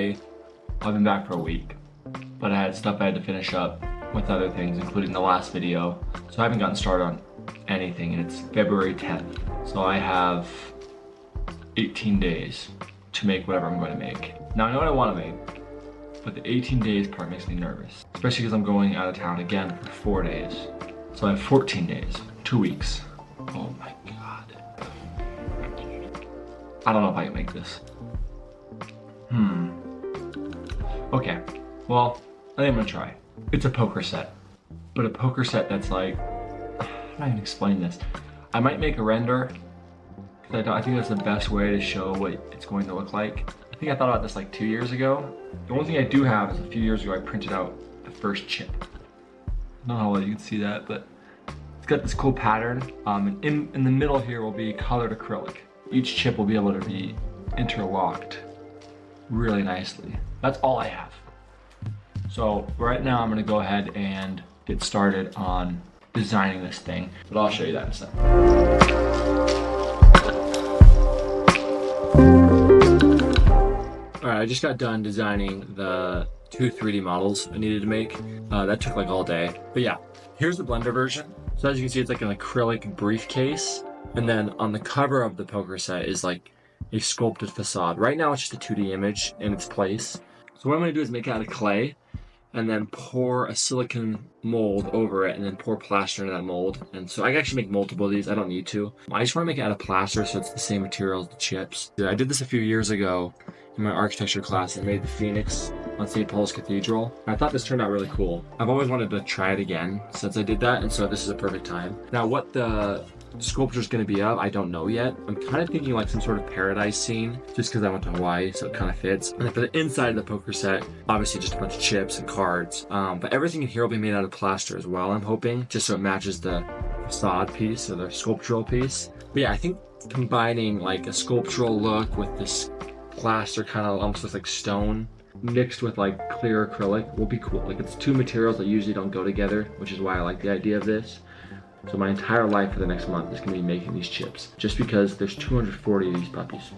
I've been back for a week, but I had stuff I had to finish up with other things, including the last video. So I haven't gotten started on anything, and it's February 10th. So I have 18 days to make whatever I'm going to make. Now I know what I want to make, but the 18 days part makes me nervous, especially because I'm going out of town again for 4 days. So I have 14 days, 2 weeks. Oh my God. I don't know if I can make this. Okay, well, I think I'm gonna try. It's a poker set, but a poker set that's like, how do I even explain this? I might make a render, because I think that's the best way to show what it's going to look like. I think I thought about this like 2 years ago. The only thing I do have is a few years ago I printed out the first chip. I don't know how well you can see that, but it's got this cool pattern. And in the middle here will be colored acrylic. Each chip will be able to be interlocked really nicely. That's all I have. So right now I'm gonna go ahead and get started on designing this thing, but I'll show you that in a second. All right, I just got done designing the 2 3D models I needed to make. That took like all day, but yeah, here's the Blender version. So as you can see, it's like an acrylic briefcase. And then on the cover of the poker set is like a sculpted facade. Right now it's just a 2D image in its place. So what I'm gonna do is make it out of clay and then pour a silicone mold over it and then pour plaster into that mold. And so I can actually make multiple of these, I don't need to. I just wanna make it out of plaster so it's the same material as the chips. I did this a few years ago in my architecture class. I made the Phoenix on St. Paul's Cathedral. I thought this turned out really cool. I've always wanted to try it again since I did that, and so this is a perfect time. Now what the sculpture is going to be of, I don't know yet. I'm kind of thinking like some sort of paradise scene, just because I went to Hawaii, so it kind of fits. And then for the inside of the poker set, obviously just a bunch of chips and cards. But everything in here will be made out of plaster as well, I'm hoping, just so it matches the facade piece or the sculptural piece. But yeah, I think combining like a sculptural look with this plaster kind of almost looks like stone mixed with like clear acrylic will be cool. Like it's two materials that usually don't go together, which is why I like the idea of this. So my entire life for the next month is gonna be making these chips, just because there's 240 of these puppies.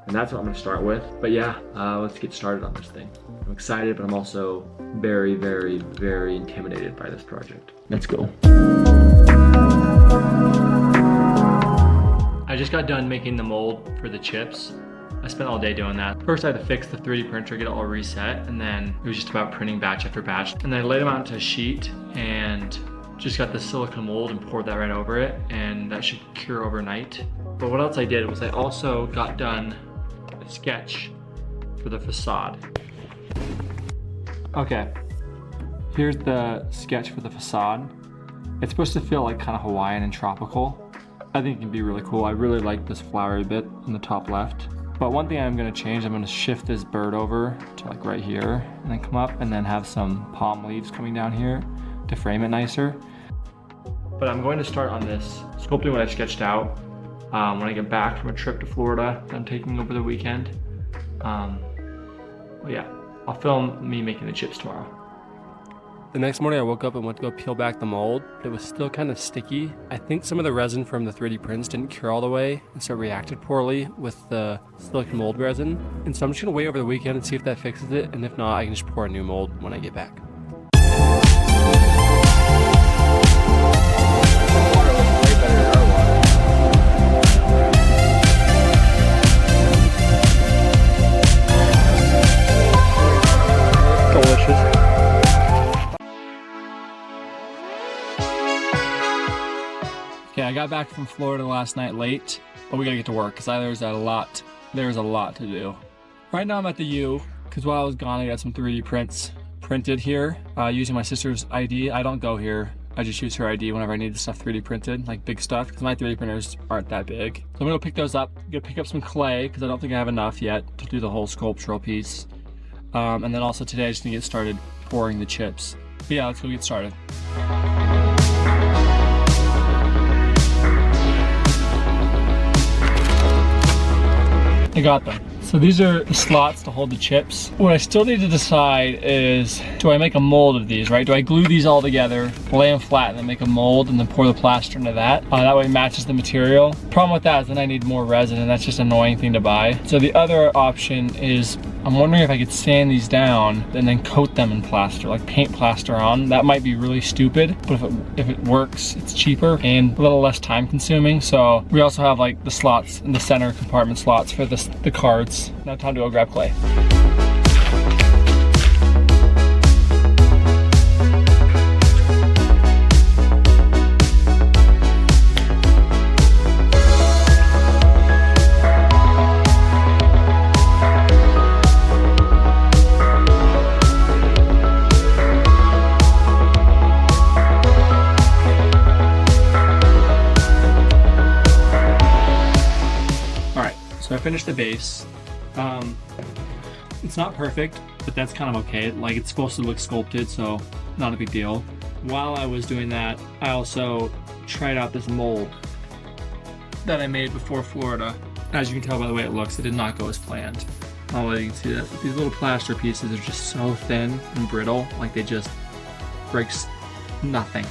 And that's what I'm gonna start with. But yeah, let's get started on this thing. I'm excited, but I'm also very, very, very intimidated by this project. Let's go. I just got done making the mold for the chips. I spent all day doing that. First I had to fix the 3D printer, get it all reset, and then it was just about printing batch after batch. And then I laid them out into a sheet and just got the silicone mold and poured that right over it, and that should cure overnight. But what else I did was I also got done a sketch for the facade. Okay, here's the sketch for the facade. It's supposed to feel like kind of Hawaiian and tropical. I think it can be really cool. I really like this flowery bit in the top left. But one thing I'm gonna change, I'm gonna shift this bird over to like right here, and then come up and then have some palm leaves coming down here to frame it nicer. But I'm going to start on this, sculpting what I sketched out when I get back from a trip to Florida that I'm taking over the weekend. Well, yeah, I'll film me making the chips tomorrow. The next morning I woke up and went to go peel back the mold. It was still kind of sticky. I think some of the resin from the 3D prints didn't cure all the way, and so it reacted poorly with the silicone mold resin. And so I'm just gonna wait over the weekend and see if that fixes it, and if not, I can just pour a new mold when I get back. Okay, I got back from Florida last night late, but we gotta get to work because there's a lot to do. Right now I'm at the U, because while I was gone I got some 3D prints printed here using my sister's ID. I don't go here, I just use her ID whenever I need the stuff 3D printed, like big stuff, because my 3D printers aren't that big. So I'm gonna go pick those up, gonna pick up some clay, because I don't think I have enough yet to do the whole sculptural piece. And then also today I'm just gonna get started pouring the chips. But yeah, let's go get started. I got them. So these are the slots to hold the chips. What I still need to decide is, do I make a mold of these, right? Do I glue these all together, lay them flat, and then make a mold, and then pour the plaster into that? That way it matches the material. Problem with that is then I need more resin, and that's just an annoying thing to buy. So the other option is I'm wondering if I could sand these down and then coat them in plaster, like paint plaster on. That might be really stupid, but if it works, it's cheaper and a little less time consuming. So we also have like the slots in the center compartment slots for the cards. Now time to go grab clay. So I finished the base. It's not perfect, but that's kind of okay. Like, it's supposed to look sculpted, so not a big deal. While I was doing that, I also tried out this mold that I made before Florida. As you can tell by the way it looks, it did not go as planned. I'll let you can see that these little plaster pieces are just so thin and brittle, like they just breaks nothing.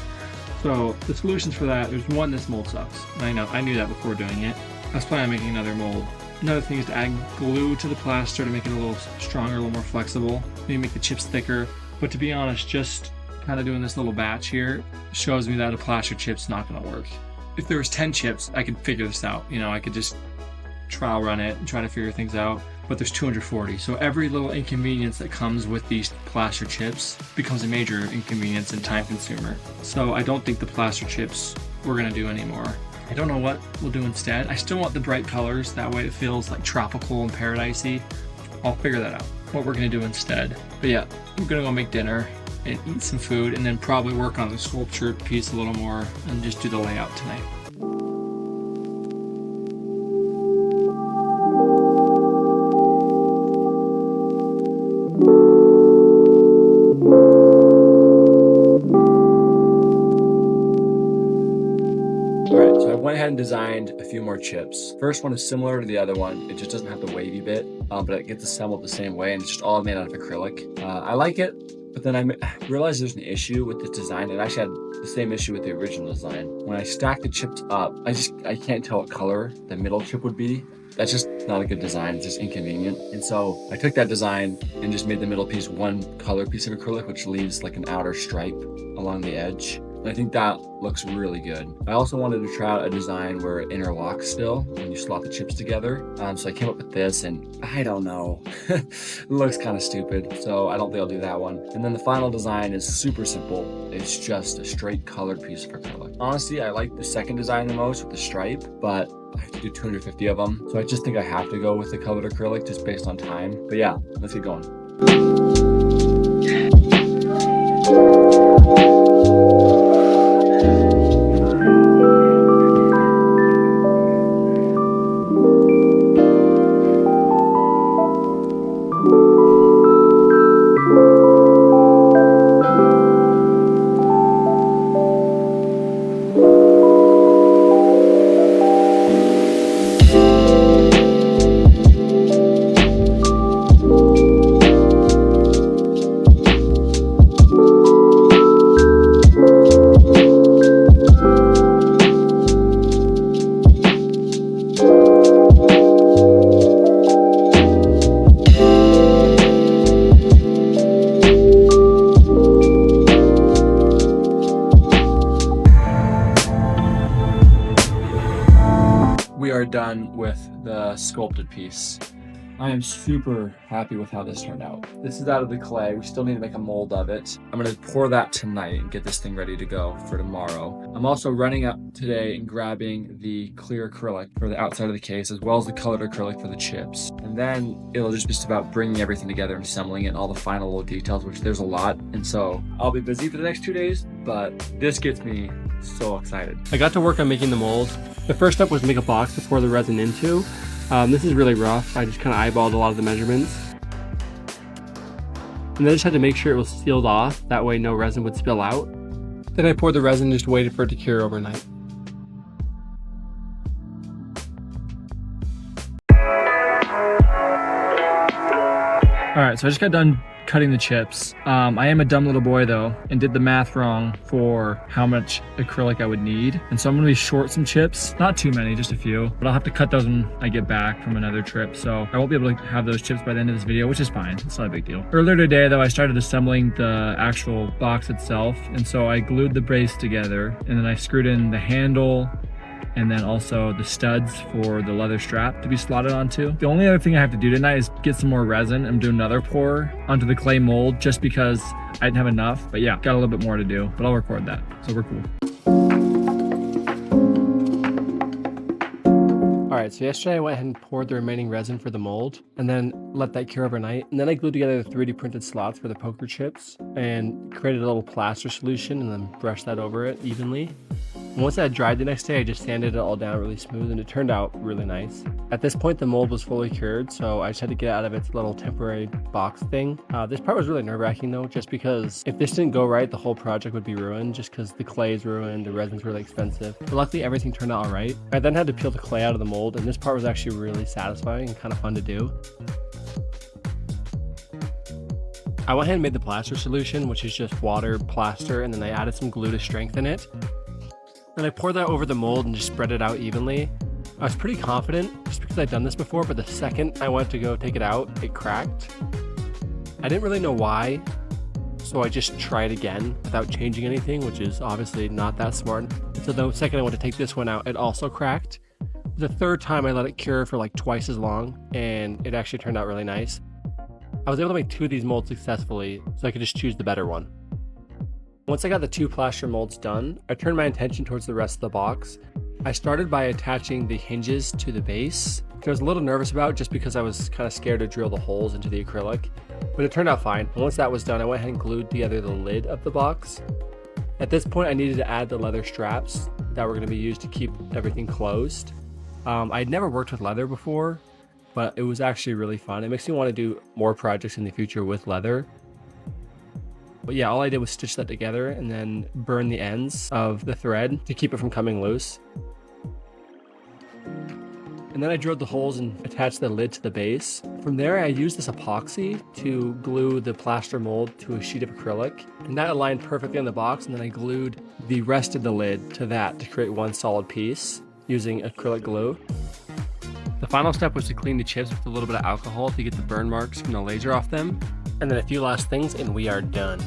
So the solutions for that, there's one, this mold sucks. And I knew that before doing it. I was planning on making another mold. Another thing is to add glue to the plaster to make it a little stronger, a little more flexible. Maybe make the chips thicker. But to be honest, just kind of doing this little batch here shows me that a plaster chip's not gonna work. If there was 10 chips, I could figure this out. I could just trial run it and try to figure things out. But there's 240. So every little inconvenience that comes with these plaster chips becomes a major inconvenience and time consumer. So I don't think the plaster chips we're gonna do anymore. I don't know what we'll do instead. I still want the bright colors, that way it feels like tropical and paradisey. I'll figure that out, what we're gonna do instead. But yeah, I'm gonna go make dinner and eat some food and then probably work on the sculpture piece a little more and just do the layout tonight. Alright, so I went ahead and designed a few more chips. First one is similar to the other one. It just doesn't have the wavy bit, but it gets assembled the same way, and it's just all made out of acrylic. I like it, but then I realized there's an issue with this design. It actually had the same issue with the original design. When I stack the chips up, I can't tell what color the middle chip would be. That's just not a good design. It's just inconvenient. And so I took that design and just made the middle piece one color piece of acrylic, which leaves like an outer stripe along the edge. And I think that looks really good. I also wanted to try out a design where it interlocks still when you slot the chips together. So I came up with this, and I don't know. It looks kind of stupid, so I don't think I'll do that one. And then the final design is super simple. It's just a straight colored piece of acrylic. Honestly, I like the second design the most with the stripe, but I have to do 250 of them. So I just think I have to go with the colored acrylic just based on time. But yeah, let's get going. We are done with the sculpted piece. I am super happy with how this turned out. This is out of the clay. We still need to make a mold of it. I'm gonna pour that tonight and get this thing ready to go for tomorrow. I'm also running up today and grabbing the clear acrylic for the outside of the case, as well as the colored acrylic for the chips. And then it'll just be about bringing everything together and assembling it and all the final little details, which there's a lot. And so I'll be busy for the next 2 days, but this gets me so excited. I got to work on making the mold. The first step was to make a box to pour the resin into. This is really rough. I just kind of eyeballed a lot of the measurements. And then I just had to make sure it was sealed off. That way no resin would spill out. Then I poured the resin and just waited for it to cure overnight. Alright, so I just got done cutting the chips. I am a dumb little boy though, and did the math wrong for how much acrylic I would need. And so I'm gonna be short some chips, not too many, just a few, but I'll have to cut those when I get back from another trip. So I won't be able to have those chips by the end of this video, which is fine. It's not a big deal. Earlier today though, I started assembling the actual box itself. And so I glued the base together, and then I screwed in the handle and then also the studs for the leather strap to be slotted onto. The only other thing I have to do tonight is get some more resin and do another pour onto the clay mold, just because I didn't have enough. But yeah, got a little bit more to do, but I'll record that, so we're cool. All right, so yesterday I went ahead and poured the remaining resin for the mold and then let that cure overnight. And then I glued together the 3D printed slots for the poker chips and created a little plaster solution and then brushed that over it evenly. And once that dried the next day, I just sanded it all down really smooth and it turned out really nice. At this point, the mold was fully cured, so I just had to get out of its little temporary box thing. This part was really nerve-wracking though, just because if this didn't go right, the whole project would be ruined, just because the clay is ruined, the resin's really expensive. But luckily, everything turned out all right. I then had to peel the clay out of the mold, and this part was actually really satisfying and kind of fun to do. I went ahead and made the plaster solution, which is just water, plaster, and then I added some glue to strengthen it. Then I poured that over the mold and just spread it out evenly. I was pretty confident just because I'd done this before, but the second I went to go take it out, it cracked. I didn't really know why, so I just tried again without changing anything, which is obviously not that smart. So the second I went to take this one out, it also cracked. The third time I let it cure for like twice as long, and it actually turned out really nice. I was able to make 2 of these molds successfully, so I could just choose the better one. Once I got the 2 plaster molds done, I turned my attention towards the rest of the box. I started by attaching the hinges to the base, which I was a little nervous about just because I was kind of scared to drill the holes into the acrylic, but it turned out fine. And once that was done, I went ahead and glued together the lid of the box. At this point, I needed to add the leather straps that were going to be used to keep everything closed. I'd never worked with leather before, but it was actually really fun. It makes me want to do more projects in the future with leather. But yeah, all I did was stitch that together and then burn the ends of the thread to keep it from coming loose. And then I drilled the holes and attached the lid to the base. From there, I used this epoxy to glue the plaster mold to a sheet of acrylic. And that aligned perfectly on the box, and then I glued the rest of the lid to that to create one solid piece using acrylic glue. The final step was to clean the chips with a little bit of alcohol to get the burn marks from the laser off them. And then a few last things and we are done.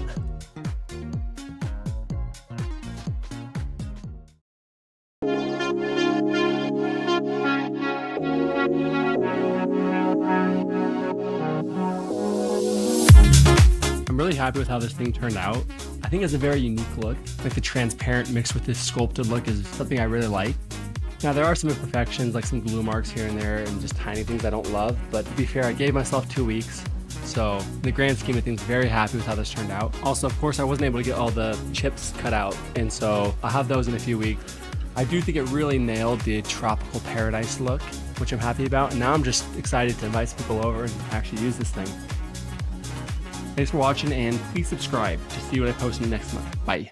I'm really happy with how this thing turned out. I think it's a very unique look. Like the transparent mixed with this sculpted look is something I really like. Now there are some imperfections, like some glue marks here and there and just tiny things I don't love, but to be fair, I gave myself 2 weeks. So in the grand scheme of things, very happy with how this turned out. Also, of course, I wasn't able to get all the chips cut out, and so I'll have those in a few weeks. I do think it really nailed the tropical paradise look, which I'm happy about, and now I'm just excited to invite some people over and actually use this thing. Thanks for watching, and please subscribe to see what I post next month. Bye.